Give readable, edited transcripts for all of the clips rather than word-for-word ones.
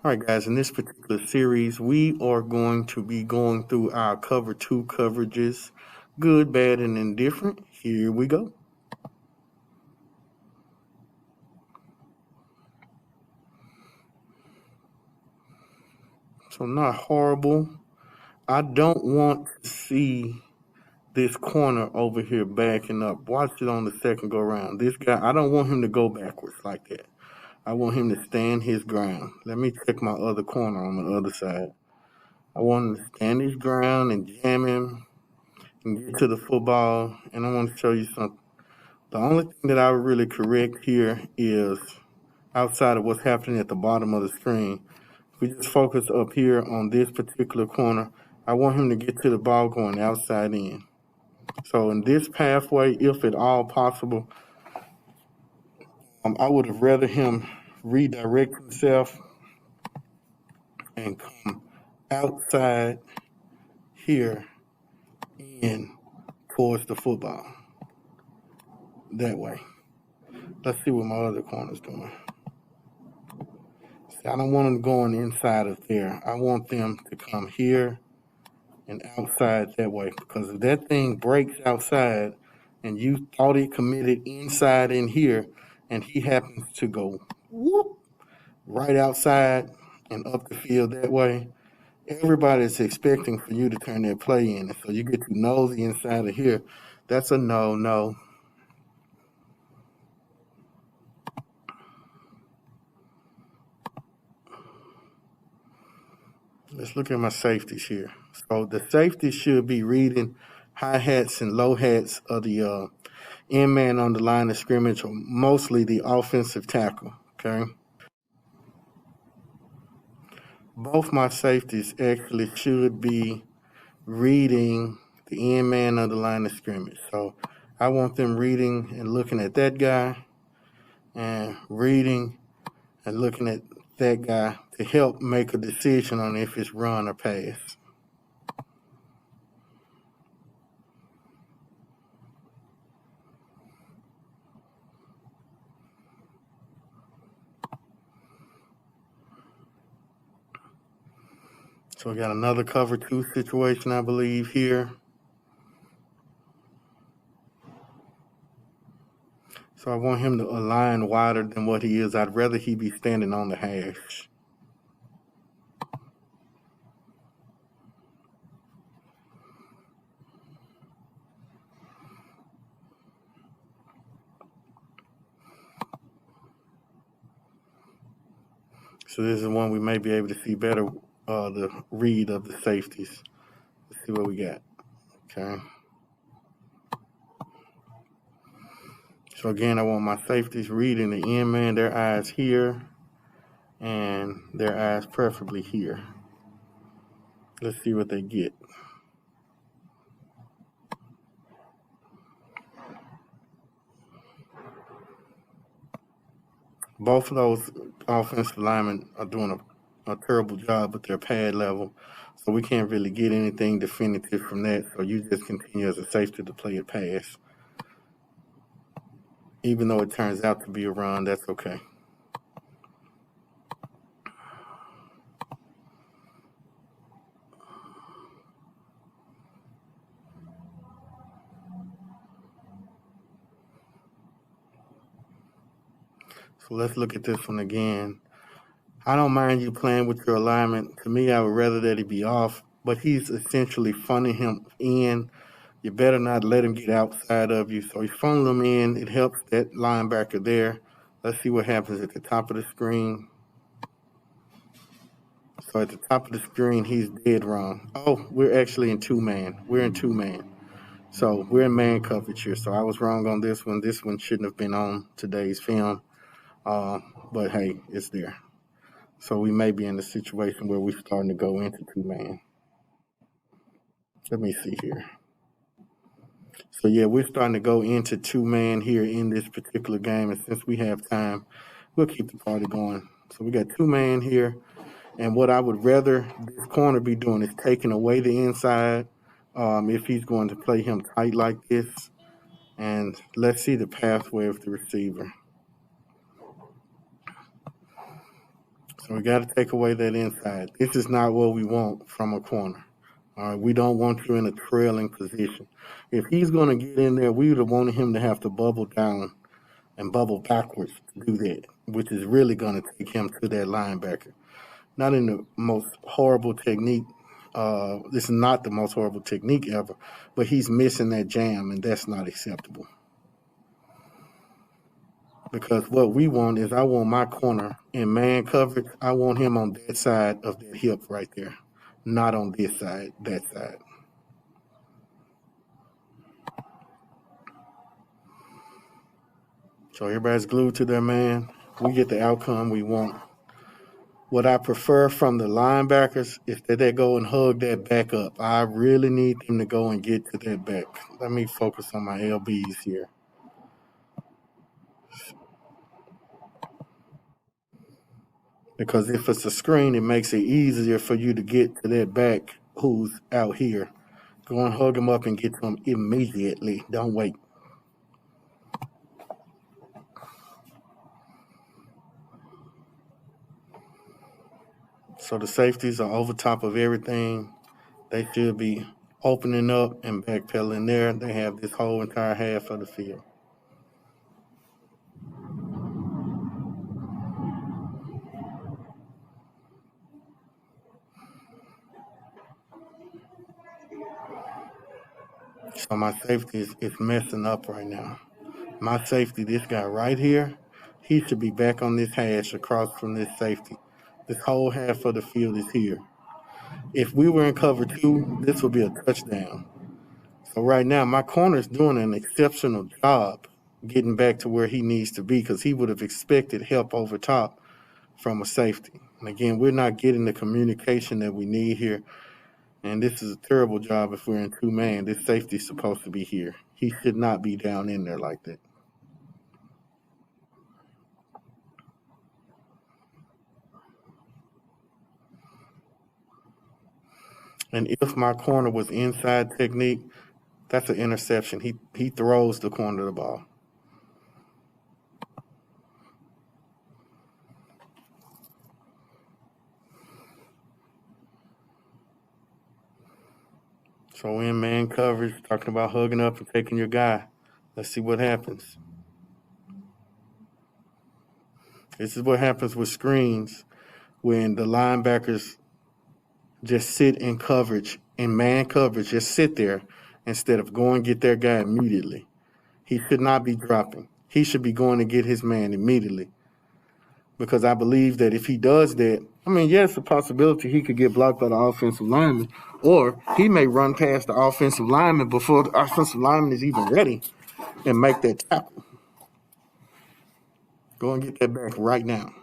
All right, guys, in this particular series, we are going to be going through our cover two coverages, good, bad, and indifferent. Here we go. So, not horrible. I don't want to see this corner over here backing up. Watch it on the second go around. This guy, I don't want him to go backwards like that. I want him to stand his ground. Let me check my other corner on the other side. I want him to stand his ground and jam him and get to the football. And I want to show you something. The only thing that I would really correct here is outside of what's happening at the bottom of the screen. If we just focus up here on this particular corner, I want him to get to the ball going outside in. So in this pathway, if at all possible, I would have rather him redirect himself and come outside here in towards the football. That way. Let's see what my other corner's doing. See, I don't want them going inside of there. I want them to come here and outside that way. Because if that thing breaks outside and you thought it committed inside in here and he happens to go whoop right outside and up the field that way, everybody's expecting for you to turn that play in. And so you get too nosy inside of here. That's a no. Let's look at my safeties here. So the safety should be reading high hats and low hats of the end man on the line of scrimmage, or mostly the offensive tackle. Okay. Both my safeties actually should be reading the end man of the line of scrimmage. So I want them reading and looking at that guy and reading and looking at that guy to help make a decision on if it's run or pass. So we got another cover two situation, I believe, here. So I want him to align wider than what he is. I'd rather he be standing on the hash. So this is one we may be able to see better the read of the safeties. Let's see what we got. Okay. So again, I want my safeties reading the end man, their eyes here, and their eyes preferably here. Let's see what they get. Both of those offensive linemen are doing a terrible job with their pad level, so we can't really get anything definitive from that. So you just continue as a safety to play it pass. Even though it turns out to be a run, that's okay. So let's look at this one again. I don't mind you playing with your alignment. To me, I would rather that he be off, but he's essentially funneling him in. You better not let him get outside of you. So he's funneling him in. It helps that linebacker there. Let's see what happens at the top of the screen. So at the top of the screen, he's dead wrong. Oh, we're actually in two-man. We're in two-man. So we're in man coverage here. So I was wrong on this one. This one shouldn't have been on today's film. But hey, it's there. So we may be in a situation where we're starting to go into two-man. Let me see here. So yeah, we're starting to go into two-man here in this particular game. And since we have time, we'll keep the party going. So we got two-man here. And what I would rather this corner be doing is taking away the inside if he's going to play him tight like this. And let's see the pathway of the receiver. So we got to take away that inside. This is not what we want from a corner. All right, we don't want you in a trailing position. If he's going to get in there, we would have wanted him to have to bubble down and bubble backwards to do that, which is really going to take him to that linebacker. Not in the most horrible technique. This is not the most horrible technique ever, but he's missing that jam, and that's not acceptable. Because what we want is I want my corner in man coverage. I want him on that side of that hip right there, not on this side, that side. So everybody's glued to their man. We get the outcome we want. What I prefer from the linebackers is that they go and hug that back up. I really need them to go and get to that back. Let me focus on my LBs here. Because if it's a screen, it makes it easier for you to get to that back who's out here. Go and hug him up and get to him immediately. Don't wait. So the safeties are over top of everything. They should be opening up and backpedaling there. They have this whole entire half of the field. So my safety is messing up right now. My safety, this guy right here, he should be back on this hash across from this safety. This whole half of the field is here. If we were in cover two, this would be a touchdown. So right now, my corner is doing an exceptional job getting back to where he needs to be because he would have expected help over top from a safety. And again, we're not getting the communication that we need here. And this is a terrible job if we're in two man. This safety is supposed to be here. He should not be down in there like that. And if my corner was inside technique, that's an interception. He throws the corner of the ball. So in man coverage, talking about hugging up and taking your guy. Let's see what happens. This is what happens with screens when the linebackers just sit in coverage, in man coverage, just sit there instead of going get their guy immediately. He should not be dropping. He should be going to get his man immediately. Because I believe that if he does that, I mean, yes, a possibility he could get blocked by the offensive lineman, or he may run past the offensive lineman before the offensive lineman is even ready and make that tackle. Go and get that back right now.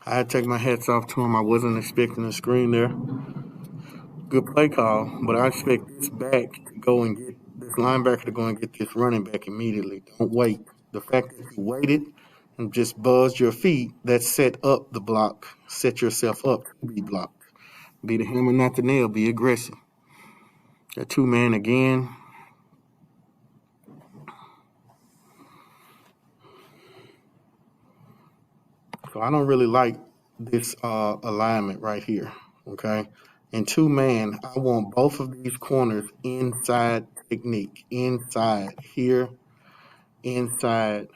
I had to take my hats off to him. I wasn't expecting a screen there. Good play call, but I expect this back to go and get this linebacker to go and get this running back immediately. Don't wait. The fact that you waited and just buzzed your feet, that set up the block. Set yourself up to be blocked. Be the hammer, not the nail. Be aggressive. That two man again. So I don't really like this alignment right here. Okay. In two man, I want both of these corners inside technique. Inside here, inside,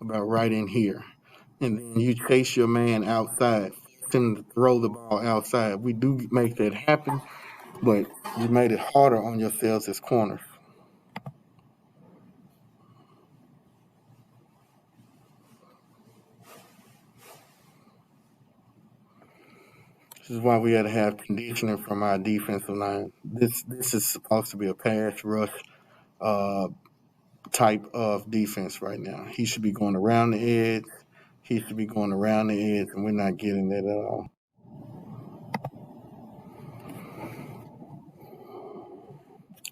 about right in here. And then you chase your man outside, force him to throw the ball outside. We do make that happen, but you made it harder on yourselves as corners. This is why we got to have conditioning from our defensive line. This is supposed to be a pass rush uh, type of defense right now. He should be going around the edge. He should be going around the edge, and we're not getting that at all.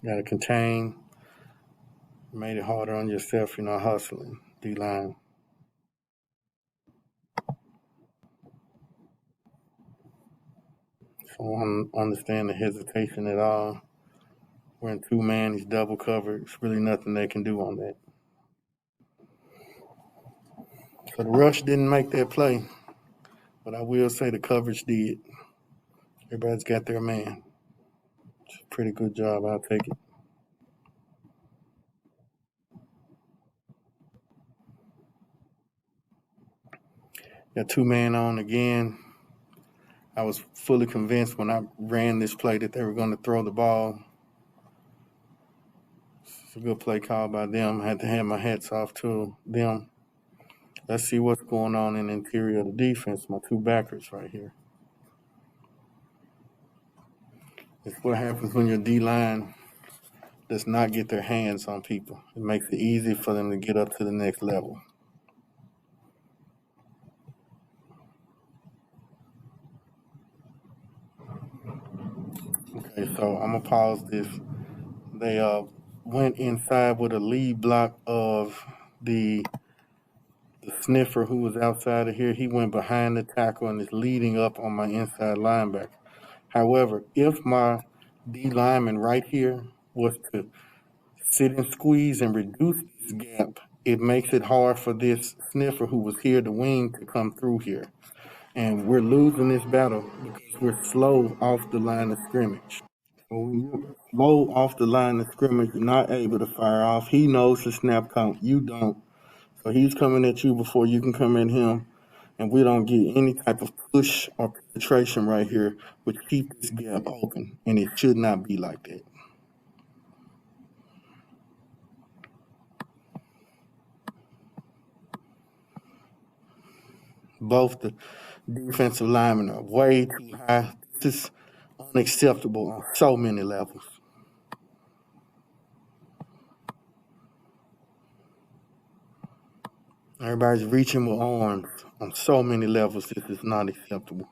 Got to contain. Made it harder on yourself, hustling. D line. So don't understand the hesitation at all. We're in two man, he's double covered. There's really nothing they can do on that. So the rush didn't make that play, but I will say the coverage did. Everybody's got their man. It's a pretty good job. I'll take it. Got two man on again. I was fully convinced when I ran this play that they were going to throw the ball. It's a good play call by them. I had to hand my hats off to them. Let's see what's going on in the interior of the defense. My two backers right here. It's what happens when your D-line does not get their hands on people. It makes it easy for them to get up to the next level. Okay, so I'm going to pause this. They went inside with a lead block of the sniffer who was outside of here. He went behind the tackle and is leading up on my inside linebacker. However, if my D lineman right here was to sit and squeeze and reduce this gap, it makes it hard for this sniffer who was here, the wing, to come through here. And we're losing this battle because we're slow off the line of scrimmage. So when you're slow off the line of scrimmage, you're not able to fire off. He knows the snap count. You don't. So he's coming at you before you can come at him. And we don't get any type of push or penetration right here, which keeps this gap open. And it should not be like that. Both the defensive linemen are way too high. This is unacceptable on so many levels. Everybody's reaching with arms on so many levels. This is not acceptable.